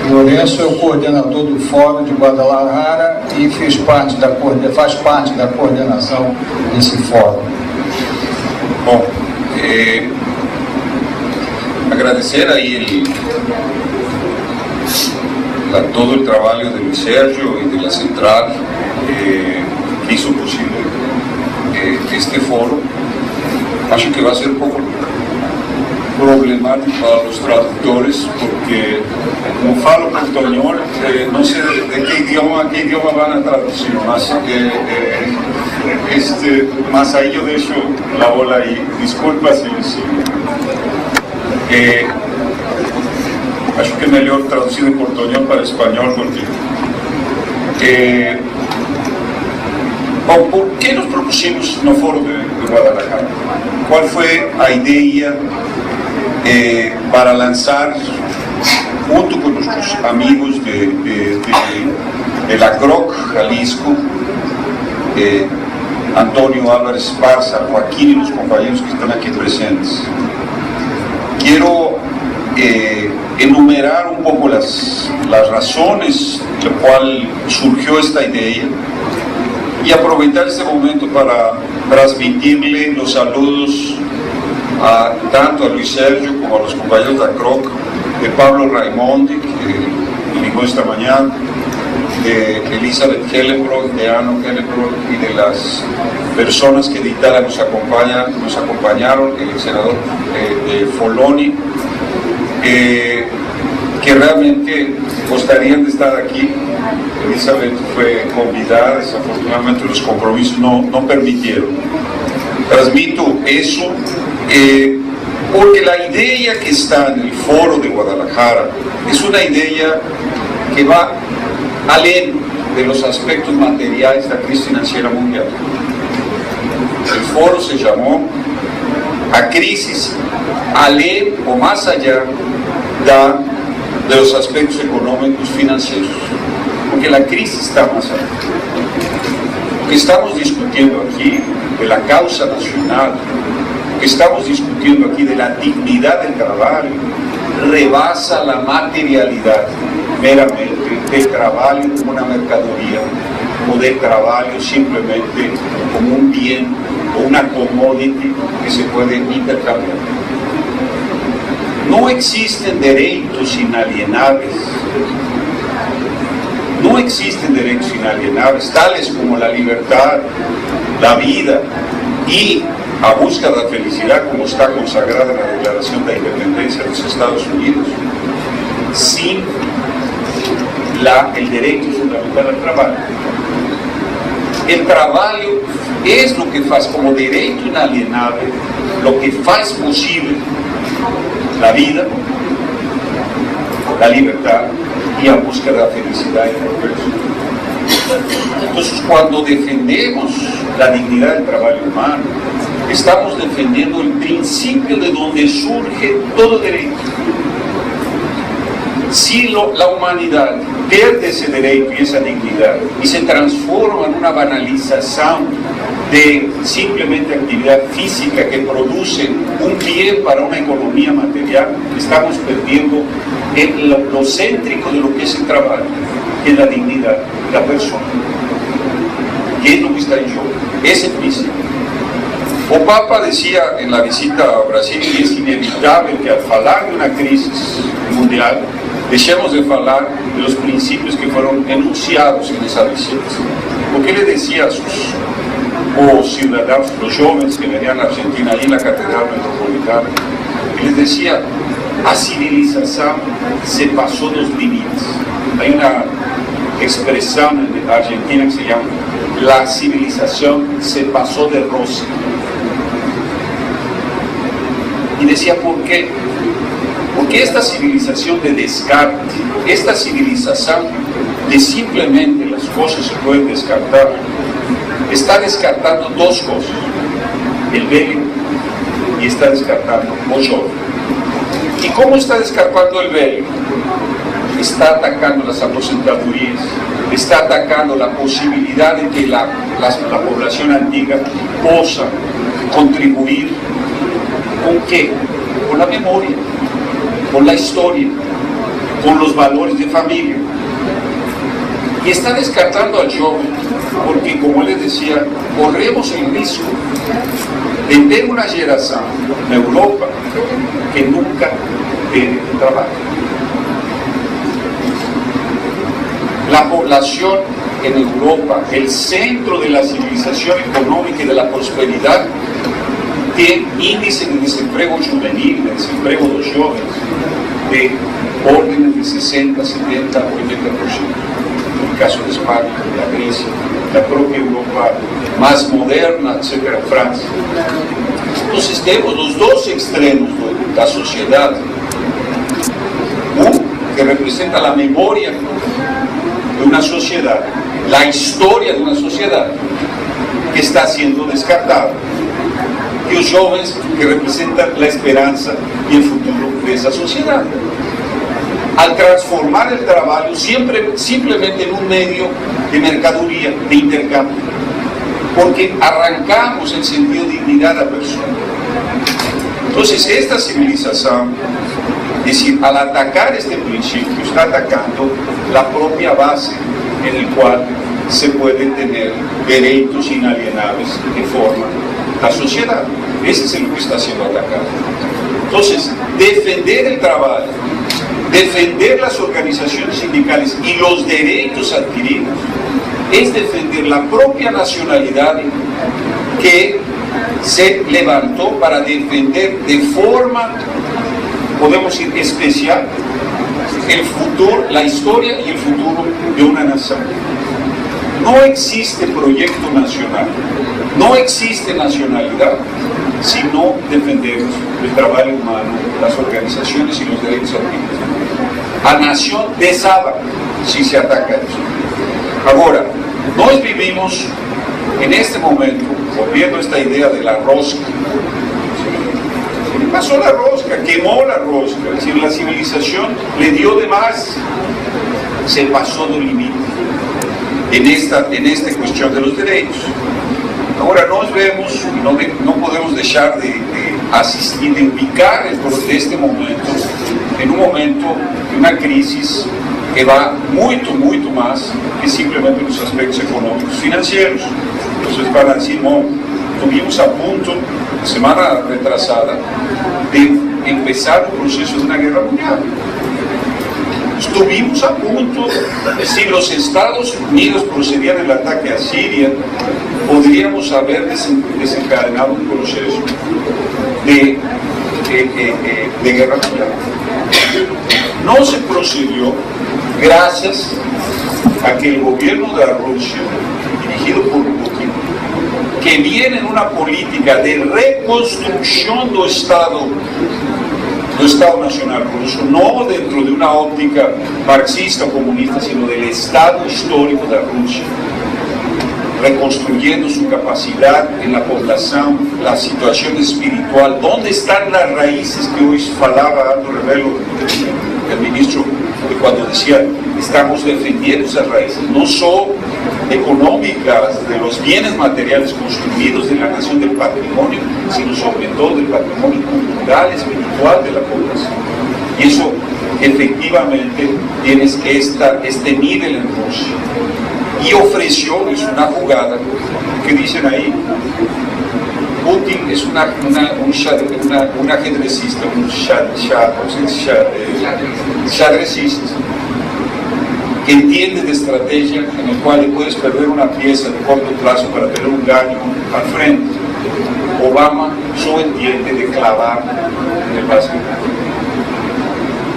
Lourenço é o coordenador do Fórum de Guadalajara e faz parte da coordenação desse fórum. Bom, agradecer aí todo el trabajo de Luis Sergio y de la Central que hizo posible este foro. Acho que va a ser un poco problemático para los traductores porque, como falo portuñol, no sé de qué idioma van a traducir, más ahí yo dejo la bola ahí. Disculpa si acho que é melhor traduzir de português para espanhol, porque bom, por que nos propusemos no Foro de Guadalajara? Qual foi a ideia para lançar, junto com nossos amigos de la CROC Jalisco, Antônio Álvarez Esparza, Joaquín y los compañeros que están aquí presentes? Quiero enumerar un poco las razones por las cuales surgió esta idea y aprovechar este momento para transmitirle los saludos tanto a Luis Sergio como a los compañeros de la CROC, de Pablo Raimondi, que llegó esta mañana, de Elizabeth Hellenbrock, de Ano Hellenbrock y de las personas que de Italia nos acompañaron, el senador Foloni, que realmente gustarían de estar aquí. Elizabeth fue convidada, desafortunadamente los compromisos no permitieron. Transmito eso porque la idea que está en el Foro de Guadalajara es una idea que va além de los aspectos materiales de la crisis financiera mundial. El foro se llamó a crisis além o más allá de los aspectos económicos financieros, porque la crisis está más allá. Lo que estamos discutiendo aquí de la causa nacional, lo que estamos discutiendo aquí de la dignidad del trabajo, rebasa la materialidad meramente del trabajo como una mercadería o del trabajo simplemente como un bien o una commodity que se puede intercambiar. No existen derechos inalienables, tales como la libertad, la vida y a busca de la felicidad, como está consagrada en la Declaración de Independencia de los Estados Unidos, sin el derecho fundamental al trabajo. El trabajo es lo que hace como derecho inalienable, lo que hace posible la vida, la libertad y a busca de la felicidad y el progreso. Entonces, cuando defendemos la dignidad del trabajo humano, estamos defendiendo el principio de donde surge todo derecho. Si la humanidad pierde ese derecho y esa dignidad y se transforma en una banalización de simplemente actividad física que produce un bien para una economía material, estamos perdiendo lo céntrico de lo que es el trabajo, que es la dignidad de la persona, que es lo que está en juego, ese principio. O Papa decía en la visita a Brasil que es inevitable que al hablar de una crisis mundial dejemos de hablar de los principios que fueron enunciados en esa visita. Porque le decía a sus ciudadanos, los jóvenes que venían a Argentina, ahí en la Catedral Metropolitana, y les decía, la civilización se pasó los límites. Hay una expresión en Argentina que se llama, la civilización se pasó de rosa. Y decía, ¿por qué? Porque esta civilización de descarte, esta civilización de simplemente las cosas se pueden descartar, está descartando dos cosas, el velho y está descartando o jovem. ¿Y cómo está descartando el velho? Está atacando las aposentadorias, está atacando la posibilidad de que la población antigua pueda contribuir. ¿Con qué? Con la memoria, con la historia, con los valores de familia. Y está descartando al joven, porque como les decía, corremos el riesgo de ver una generación en Europa que nunca tiene trabajo. La población en Europa, el centro de la civilización económica y de la prosperidad, tiene índice de desempleo juvenil, de desempleo de los jóvenes, de órdenes de 60, 70, 80%. En el caso de España, de Grecia, la propia Europa más moderna, etcétera, Francia. Entonces tenemos los dos extremos de la sociedad. Uno que representa la memoria de una sociedad, la historia de una sociedad que está siendo descartada, y los jóvenes que representan la esperanza y el futuro de esa sociedad. Al transformar el trabajo simplemente en un medio de mercadería, de intercambio, porque arrancamos el sentido de dignidad a la persona. Entonces esta civilización, es decir, al atacar este principio, está atacando la propia base en la cual se pueden tener derechos inalienables que forman la sociedad. Ese es el que está siendo atacado. Entonces, defender el trabajo, defender las organizaciones sindicales y los derechos adquiridos, es defender la propia nacionalidad que se levantó para defender de forma, podemos decir, especial, el futuro, la historia y el futuro de una nación. No existe proyecto nacional, no existe nacionalidad si no defendemos el trabajo humano, las organizaciones y los derechos adquiridos. A nación desaba si se ataca eso. Ahora, nós vivimos en este momento, volviendo a esta idea de la rosca, pasó la rosca, quemó la rosca, es decir, la civilización le dio de más, se pasó del límite en esta cuestión de los derechos. Ahora nos vemos, no podemos dejar de asistir, de ubicar este momento en un momento de una crisis que va muito más que simplemente los aspectos económicos financieros. Entonces para decir, no, estuvimos a punto, semana retrasada, de empezar un proceso de una guerra mundial. Estuvimos a punto, si los Estados Unidos procedían el ataque a Siria, podríamos haber desencadenado un proceso de guerra mundial. No se procedió gracias a que el gobierno de Rusia, dirigido por Putin, que viene en una política de reconstrucción del Estado Nacional Ruso, no dentro de una óptica marxista o comunista, sino del Estado histórico de Rusia, reconstruyendo su capacidad en la población, la situación espiritual, dónde están las raíces que hoy falaba Aldo Rebelo, el ministro, cuando decía, estamos defendiendo esas raíces, no solo económicas, de los bienes materiales construidos de la nación, del patrimonio, sino sobre todo del patrimonio cultural, espiritual de la población. Y eso efectivamente tienes este nivel en Rusia. Y ofreció, es una jugada, que dicen ahí, Putin es un ajedrecista, xadrecista, que entiende de estrategia en el cual le puedes perder una pieza de corto plazo para tener un daño al frente. Obama solo entiende de clavar en el básquet.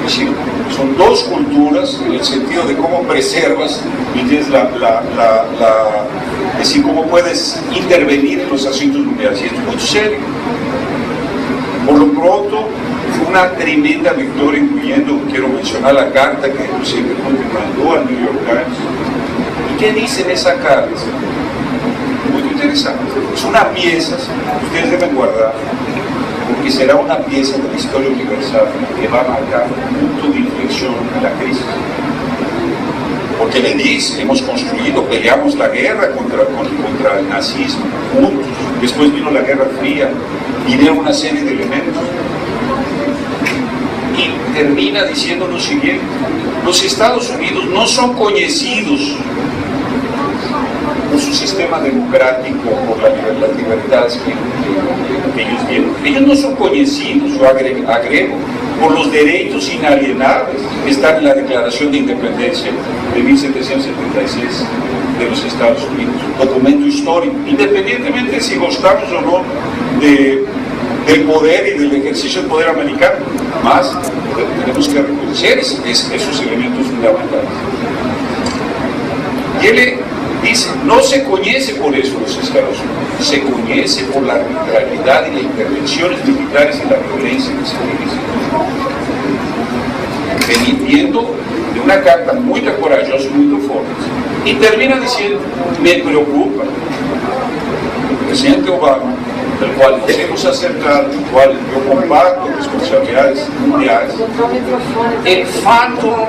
Es decir, son dos culturas en el sentido de cómo preservas, es decir, cómo puedes intervenir en los asuntos mundiales. Y esto es muy serio. Por lo pronto, fue una tremenda victoria, incluyendo, quiero mencionar la carta que inclusive mandó al New York Times. ¿Y qué dice en esa carta? Muy interesante. Es una pieza que ustedes deben guardar, porque será una pieza de la historia universal que va a marcar un punto de inflexión en la crisis. Porque le dice, hemos construido, peleamos la guerra contra el nazismo juntos, después vino la Guerra Fría, vinieron una serie de elementos. Y termina diciendo lo siguiente: los Estados Unidos no son conocidos por su sistema democrático, por las libertades que ellos tienen. Ellos no son conocidos, yo agrego, por los derechos inalienables que están en la Declaración de Independencia de 1776 de los Estados Unidos, documento histórico, independientemente de si gustamos o no del poder y del ejercicio del poder americano. Más tenemos que reconocer esos elementos fundamentales. Y él dice, no se conoce por eso los Estados Unidos, se conoce por la arbitrariedad y las intervenciones militares y la violencia que se realiza. Veniendo de una carta muy corajosa, muy fuerte, y termina diciendo, me preocupa, el presidente Obama, del cual nos hemos acercado, del cual yo comparto responsabilidades mundiales, el fato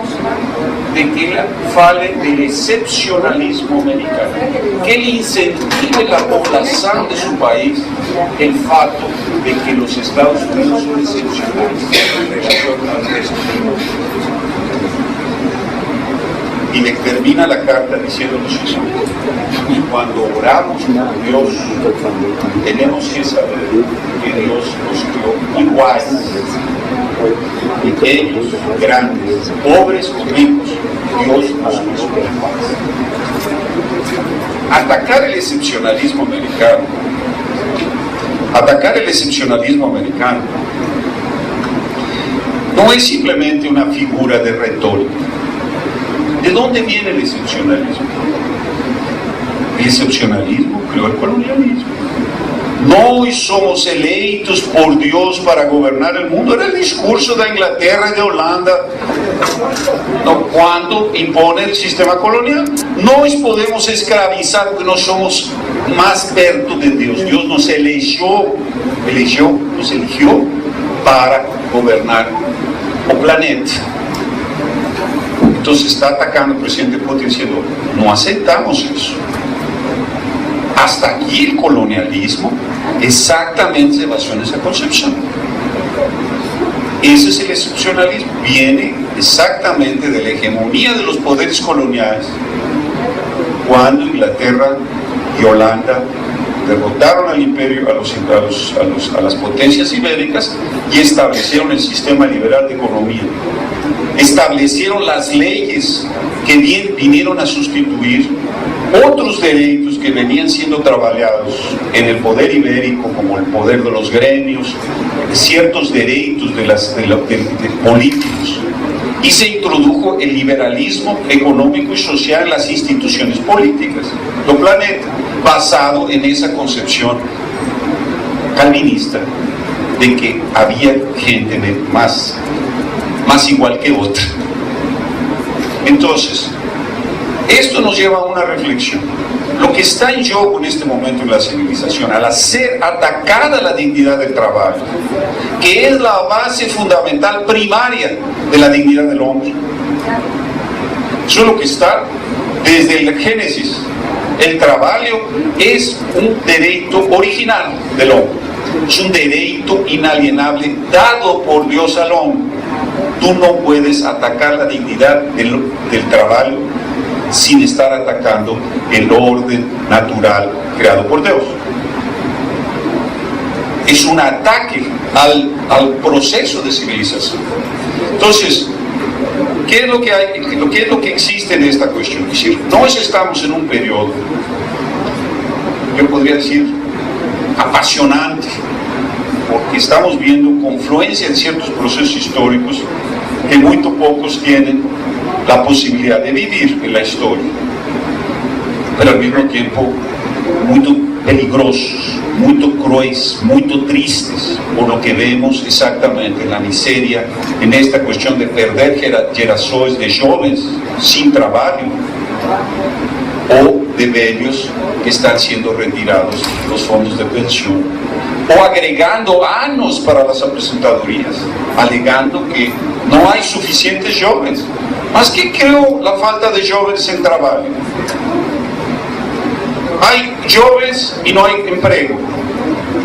de que él fale del excepcionalismo americano, que él incentive la población de su país, el fato de que los Estados Unidos son excepcionales en relación al resto del mundo. Y le termina la carta diciendo lo siguiente: y cuando oramos por Dios, tenemos que saber que Dios nos dio iguales, pequeños, grandes, pobres o ricos, Dios nos dio iguales. Atacar el excepcionalismo americano no es simplemente una figura de retórica. ¿De dónde viene el excepcionalismo? El excepcionalismo creó el colonialismo. No hoy somos eleitos por Dios para gobernar el mundo. Era el discurso de Inglaterra y de Holanda, ¿no?, cuando impone el sistema colonial. No hoy podemos esclavizar porque no somos más expertos de Dios. Dios nos eligió para gobernar el planeta. Entonces está atacando el presidente Putin diciendo, no aceptamos eso. Hasta aquí el colonialismo exactamente se basó en esa concepción. Ese es el excepcionalismo. Viene exactamente de la hegemonía de los poderes coloniales, cuando Inglaterra y Holanda derrotaron al imperio, a las potencias ibéricas, y establecieron el sistema liberal de economía. Establecieron las leyes que vinieron a sustituir otros derechos que venían siendo trabajados en el poder ibérico, como el poder de los gremios, ciertos derechos de políticos. Y se introdujo el liberalismo económico y social en las instituciones políticas del planeta, basado en esa concepción calvinista de que había gente más igual que otra. Entonces, esto nos lleva a una reflexión. Lo que está en juego en este momento en la civilización, al ser atacada la dignidad del trabajo, que es la base fundamental primaria de la dignidad del hombre. Eso es lo que está desde el Génesis. El trabajo es un derecho original del hombre. Es un derecho inalienable dado por Dios al hombre. Tú no puedes atacar la dignidad del trabajo sin estar atacando el orden natural creado por Dios. Es un ataque al proceso de civilización. Entonces, ¿qué es lo que existe en esta cuestión? Es decir, no estamos en un periodo, yo podría decir, apasionante, porque estamos viendo confluencia en ciertos procesos históricos que muy pocos tienen la posibilidad de vivir en la historia, pero al mismo tiempo muy peligrosos, muy crueles, muy tristes, por lo que vemos exactamente en la miseria, en esta cuestión de perder generaciones de jóvenes sin trabajo, o de vellos que están siendo retirados los fondos de pensión, o agregando años para las apresentadorías, alegando que no hay suficientes jóvenes. ¿Mas qué creó la falta de jóvenes en trabajo? Hay jóvenes y no hay empleo.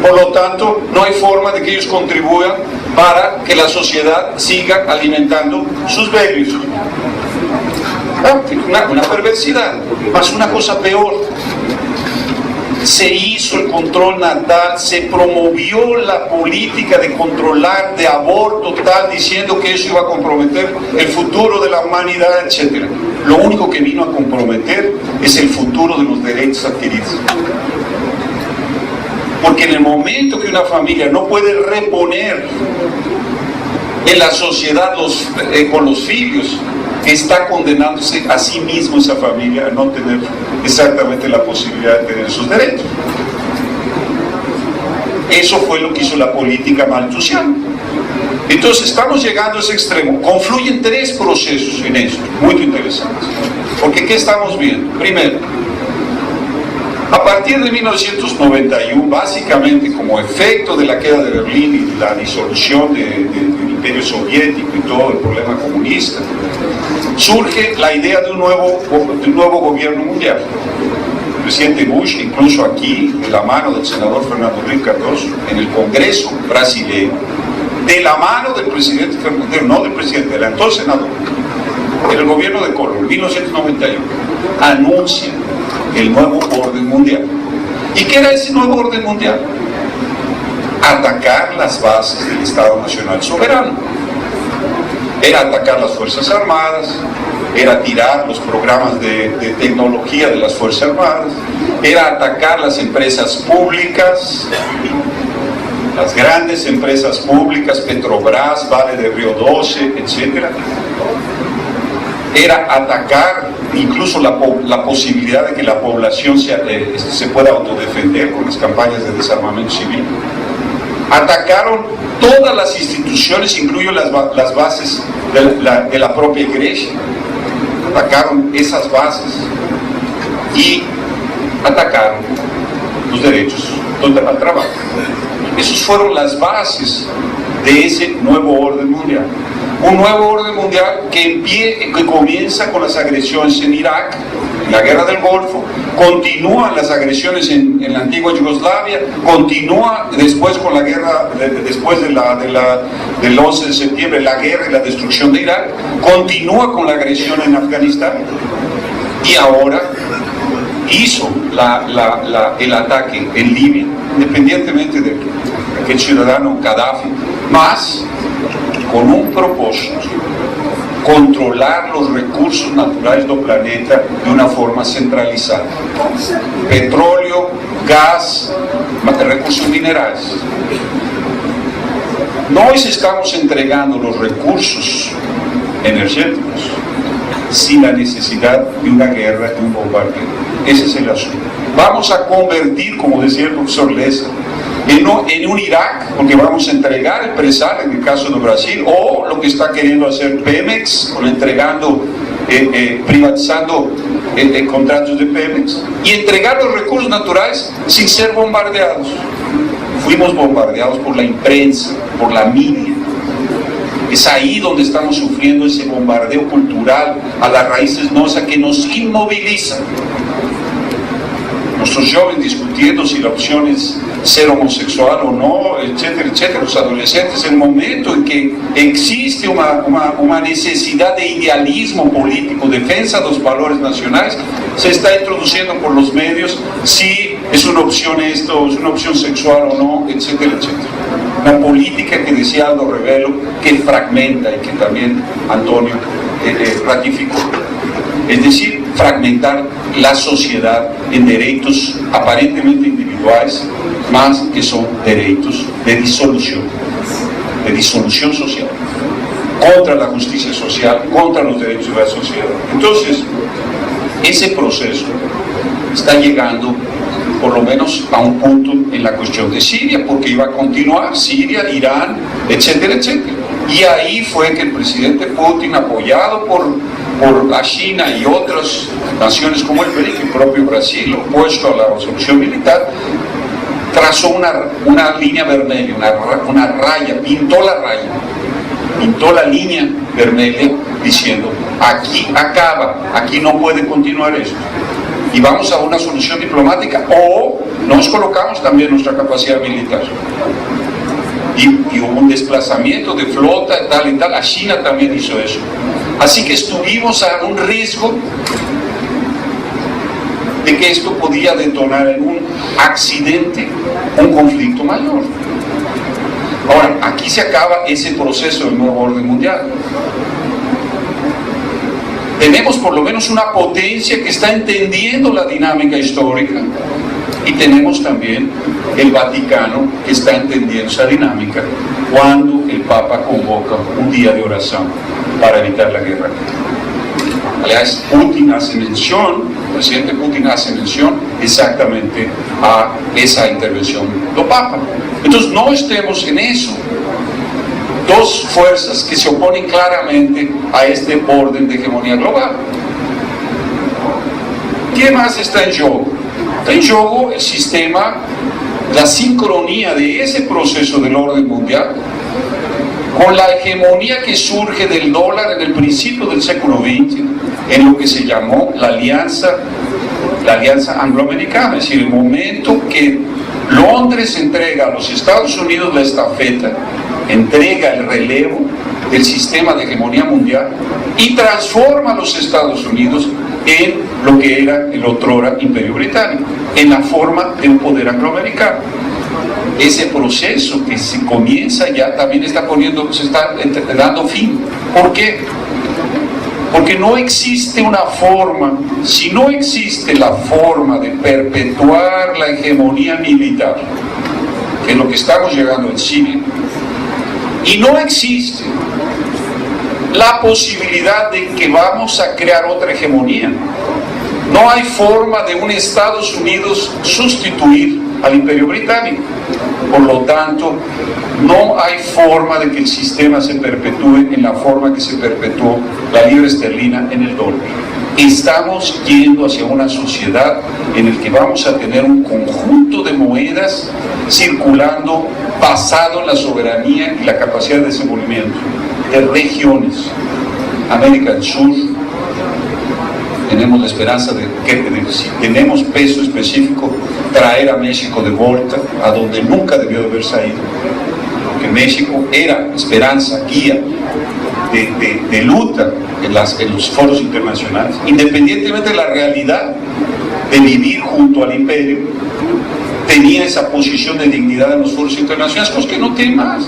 Por lo tanto, no hay forma de que ellos contribuyan para que la sociedad siga alimentando sus bellos. Una perversidad, más una cosa peor. Se hizo el control natal, se promovió la política de controlar, de aborto tal, diciendo que eso iba a comprometer el futuro de la humanidad, etc. Lo único que vino a comprometer es el futuro de los derechos adquiridos. Porque en el momento que una familia no puede reponer en la sociedad con los hijos, está condenándose a sí mismo esa familia a no tener exactamente la posibilidad de tener sus derechos. Eso fue lo que hizo la política malthusiana. Entonces estamos llegando a ese extremo. Confluyen tres procesos en esto, muy interesantes. Porque ¿qué estamos viendo? Primero, a partir de 1991, básicamente como efecto de la queda de Berlín y la disolución del Imperio Soviético y todo el problema comunista, surge la idea de un nuevo gobierno mundial. El presidente Bush, incluso aquí, de la mano del senador Fernando Henrique Cardoso, en el Congreso brasileño, de la mano del presidente no del presidente, del entonces senador, en el gobierno de Collor, en 1991, anuncia el nuevo orden mundial. ¿Y qué era ese nuevo orden mundial? Atacar las bases del Estado Nacional Soberano. Era atacar las Fuerzas Armadas, era tirar los programas de tecnología de las Fuerzas Armadas, era atacar las empresas públicas, las grandes empresas públicas, Petrobras, Vale de Río 12, etc. Era atacar incluso la posibilidad de que la población se pueda autodefender con las campañas de desarmamento civil. Atacaron todas las instituciones, incluso las bases de la propia iglesia. Atacaron esas bases y atacaron los derechos al trabajo. Esas fueron las bases de ese nuevo orden mundial. Un nuevo orden mundial que comienza con las agresiones en Irak, en la guerra del Golfo, continúan las agresiones en la antigua Yugoslavia, continúa después con la guerra, después del 11 de septiembre, la guerra y la destrucción de Irak, continúa con la agresión en Afganistán y ahora hizo el ataque en Libia, independientemente de que el ciudadano Gaddafi, más con un propósito: controlar los recursos naturales del planeta de una forma centralizada. Petróleo, gas, recursos minerales. No estamos entregando los recursos energéticos sin la necesidad de una guerra, de un bombardeo. Ese es el asunto. Vamos a convertir, como decía el profesor Lessa, en un Irak, porque vamos a entregar el presal en el caso de Brasil, o lo que está queriendo hacer Pemex, privatizando contratos de Pemex, y entregar los recursos naturales sin ser bombardeados. Fuimos bombardeados por la imprensa, por la media. Es ahí donde estamos sufriendo ese bombardeo cultural a las raíces nuestras que nos inmoviliza. Nuestros jóvenes discutiendo si la opción es ser homosexual o no, etcétera, etcétera. Los adolescentes, el momento en que existe una necesidad de idealismo político, defensa de los valores nacionales, se está introduciendo por los medios si es una opción esto, es una opción sexual o no, etcétera, etcétera. Una política que decía Aldo Rebelo, que fragmenta y que también Antonio ratificó. Es decir, fragmentar la sociedad en derechos aparentemente individuales, más que son derechos de disolución social, contra la justicia social, contra los derechos de la sociedad. Entonces, ese proceso está llegando por lo menos a un punto en la cuestión de Siria, porque iba a continuar Siria, Irán, etcétera, etcétera. Y ahí fue que el presidente Putin, apoyado por la China y otras naciones como el propio Brasil, opuesto a la solución militar, trazó una línea vermelha, una raya, pintó la línea vermelha diciendo: aquí acaba, aquí no puede continuar esto. Y vamos a una solución diplomática o nos colocamos también nuestra capacidad militar. y hubo un desplazamiento de flota tal y tal. La China también hizo eso. Así que estuvimos a un riesgo de que esto podía detonar en un accidente, un conflicto mayor. Ahora, aquí se acaba ese proceso del nuevo orden mundial. Tenemos por lo menos una potencia que está entendiendo la dinámica histórica, y tenemos también el Vaticano que está entendiendo esa dinámica cuando el Papa convoca un día de oración para evitar la guerra. Aliás, Putin hace mención, el presidente Putin hace mención exactamente a esa intervención del Papa. Entonces no estemos en eso. Dos fuerzas que se oponen claramente a este orden de hegemonía global. ¿Qué más está en juego? Está en juego el sistema, la sincronía de ese proceso del orden mundial con la hegemonía que surge del dólar en el principio del siglo XX, en lo que se llamó la alianza angloamericana, es decir, el momento que Londres entrega a los Estados Unidos la estafeta, entrega el relevo del sistema de hegemonía mundial y transforma a los Estados Unidos en lo que era el otrora Imperio Británico, en la forma de un poder angloamericano. Ese proceso que se comienza ya también se está dando fin. ¿Por qué? Porque no existe una forma, si no existe la forma de perpetuar la hegemonía militar, que es lo que estamos llegando en Siria, y no existe la posibilidad de que vamos a crear otra hegemonía, no hay forma de un Estados Unidos sustituir al Imperio Británico. Por lo tanto, no hay forma de que el sistema se perpetúe en la forma que se perpetuó la libra esterlina en el dólar. Estamos yendo hacia una sociedad en la que vamos a tener un conjunto de monedas circulando basado en la soberanía y la capacidad de desenvolvimiento de regiones. América del Sur, tenemos la esperanza de que si tenemos peso específico, traer a México de vuelta a donde nunca debió de haber salido, porque México era esperanza, guía de lucha en los foros internacionales, independientemente de la realidad de vivir junto al imperio, tenía esa posición de dignidad en los foros internacionales, pues que no tiene más.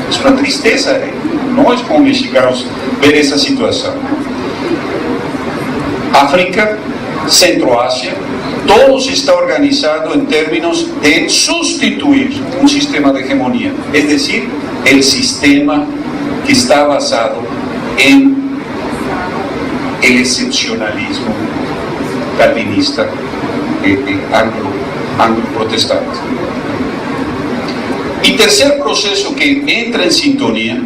Es una tristeza, no es como mexicanos ver esa situación. África, Centroasia, todo se está organizando en términos de sustituir un sistema de hegemonía, es decir, el sistema que está basado en el excepcionalismo calvinista anglo-protestante. Y tercer proceso que entra en sintonía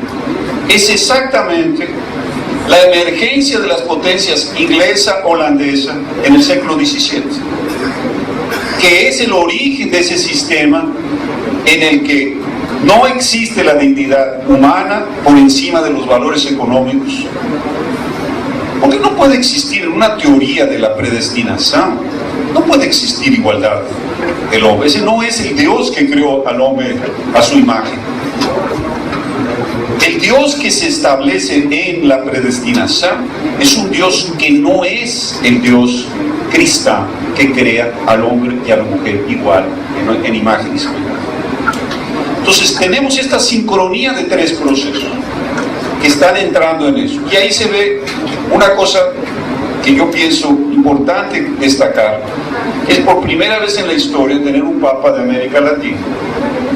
es exactamente la emergencia de las potencias inglesa, holandesa en el siglo XVII, que es el origen de ese sistema en el que no existe la dignidad humana por encima de los valores económicos. Porque no puede existir una teoría de la predestinación, no puede existir igualdad del hombre. Ese no es el Dios que creó al hombre a su imagen. El Dios que se establece en la predestinación es un Dios que no es el Dios cristiano que crea al hombre y a la mujer igual, en imagen y semejanza. Entonces tenemos esta sincronía de tres procesos que están entrando en eso. Y ahí se ve una cosa que yo pienso importante destacar, que es por primera vez en la historia tener un Papa de América Latina.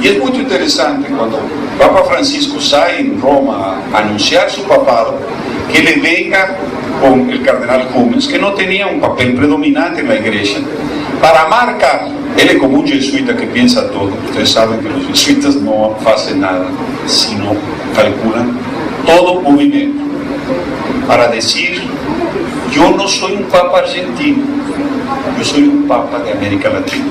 Y es muy interesante cuando Papa Francisco sale en Roma a anunciar su papado, que le venga con el cardenal Humens, que no tenía un papel predominante en la iglesia, para marcar, él es como un jesuita que piensa todo. Ustedes saben que los jesuitas no hacen nada, sino calculan todo movimiento, para decir: yo no soy un papa argentino, yo soy un papa de América Latina.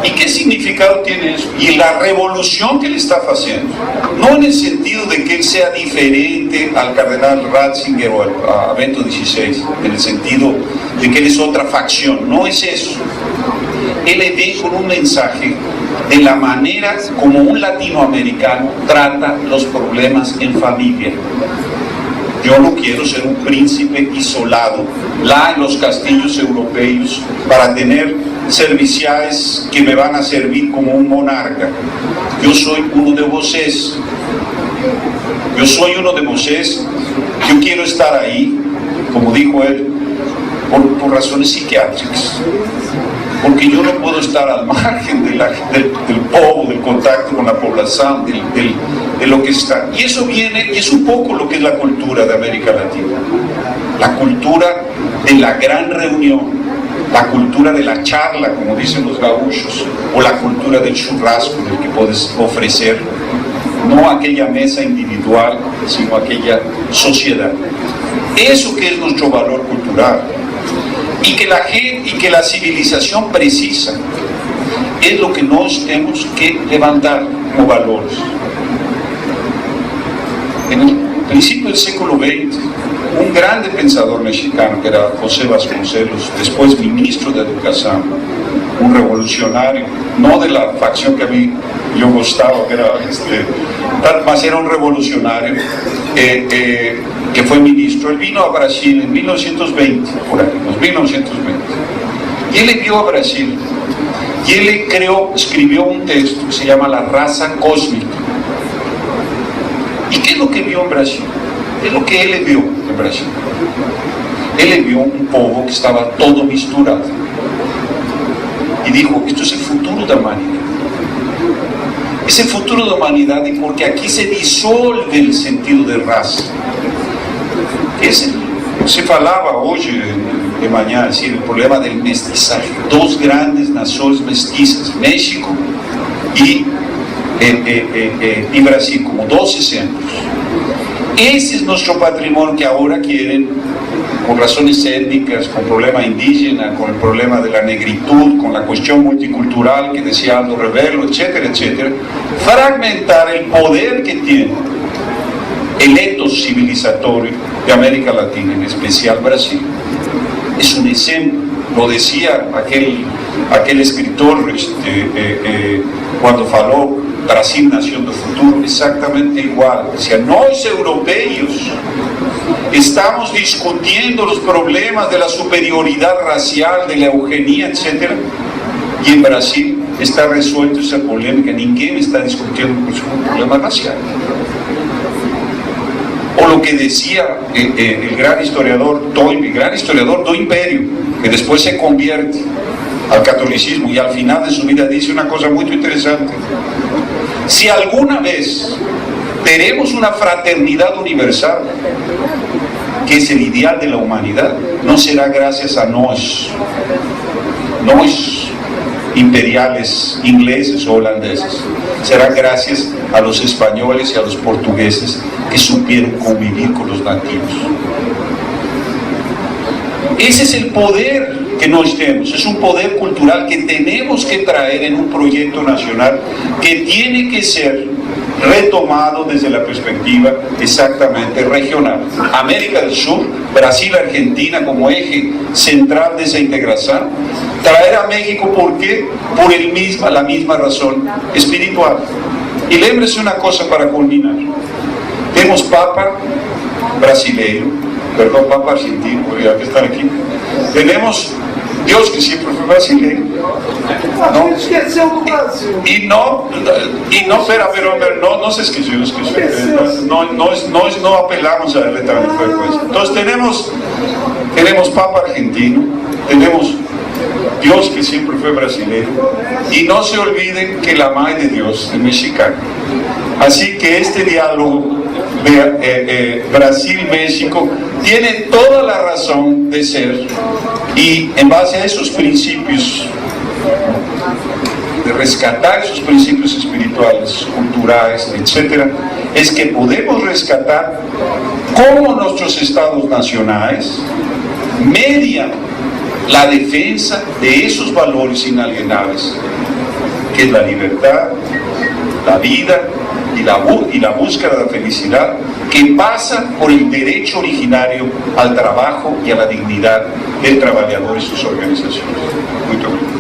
¿Y qué significado tiene eso? Y la revolución que le está haciendo, no en el sentido de que él sea diferente al cardenal Ratzinger o a Bento XVI, en el sentido de que él es otra facción, no es eso. Él le ve con un mensaje de la manera como un latinoamericano trata los problemas en familia. Yo no quiero ser un príncipe isolado, en los castillos europeos, para tener serviciales que me van a servir como un monarca. Yo soy uno de vosotros. Yo quiero estar ahí, como dijo él, por razones psiquiátricas. Porque yo no puedo estar al margen del povo, del contacto con la población, de lo que está. Y eso viene, y es un poco lo que es la cultura de América Latina. La cultura de la gran reunión, la cultura de la charla, como dicen los gauchos, o la cultura del churrasco, en el que puedes ofrecer, no aquella mesa individual, sino aquella sociedad. Eso que es nuestro valor cultural. Y que la civilización precisa es lo que nos tenemos que levantar como valores. En el principio del siglo XX, un grande pensador mexicano, que era José Vasconcelos, después ministro de Educación, un revolucionario, no de la facción que a mí yo gustaba, que era más era un revolucionario, que fue ministro. Él vino a Brasil en 1920, por ahí, 1920, y él vio a Brasil, y él escribió un texto que se llama La raza cósmica. ¿Y qué es lo que vio en Brasil? ¿Qué es lo que él vio en Brasil? Él vio un povo que estaba todo misturado, y dijo, esto es el futuro de la humanidad. Es el futuro de la humanidad, y porque aquí se disuelve el sentido de raza. Se falaba hoy de mañana, es decir, el problema del mestizaje. Dos grandes naciones mestizas, México y Brasil, como dos ejemplos. Ese es nuestro patrimonio que ahora quieren, por razones étnicas, con el problema indígena, con el problema de la negritud, con la cuestión multicultural que decía Aldo Rebelo, etcétera, etcétera, fragmentar el poder que tiene el etos civilizatorio de América Latina, en especial Brasil. Es un ejemplo, lo decía aquel escritor cuando faló Brasil, nación del futuro, exactamente igual. Decía, nós europeos estamos discutiendo los problemas de la superioridad racial, de la eugenía, etcétera, y en Brasil está resuelto esa polémica, ninguém está discutiendo un problema racial. O lo que decía el gran historiador do Imperio, que después se convierte al catolicismo y al final de su vida dice una cosa muy interesante: si alguna vez tenemos una fraternidad universal, que es el ideal de la humanidad, no será gracias a nos imperiales ingleses o holandeses, será gracias a los españoles y a los portugueses que supieron convivir con los nativos. Ese es el poder que nos tenemos, es un poder cultural que tenemos que traer en un proyecto nacional que tiene que ser retomado desde la perspectiva exactamente regional. América del Sur, Brasil, Argentina como eje central de esa integración, traer a México, ¿por qué? Por la misma razón espiritual. Y lémbrese una cosa para culminar: tenemos Papa brasileiro, Papa argentino, ya que están aquí, tenemos Dios que siempre fue brasileiro, ¿no? Pero no se esqueció, no apelamos a él también fue pues. Entonces tenemos Papa argentino, tenemos Dios que siempre fue brasileiro, y no se olviden que la madre de Dios es mexicana. Así que este diálogo de Brasil-México tiene toda la razón de ser, y en base a esos principios, de rescatar esos principios espirituales, culturales, etcétera, es que podemos rescatar cómo nuestros estados nacionales median la defensa de esos valores inalienables, que es la libertad, la vida y la búsqueda de la felicidad, que pasa por el derecho originario al trabajo y a la dignidad del trabajador y sus organizaciones. Muy bien.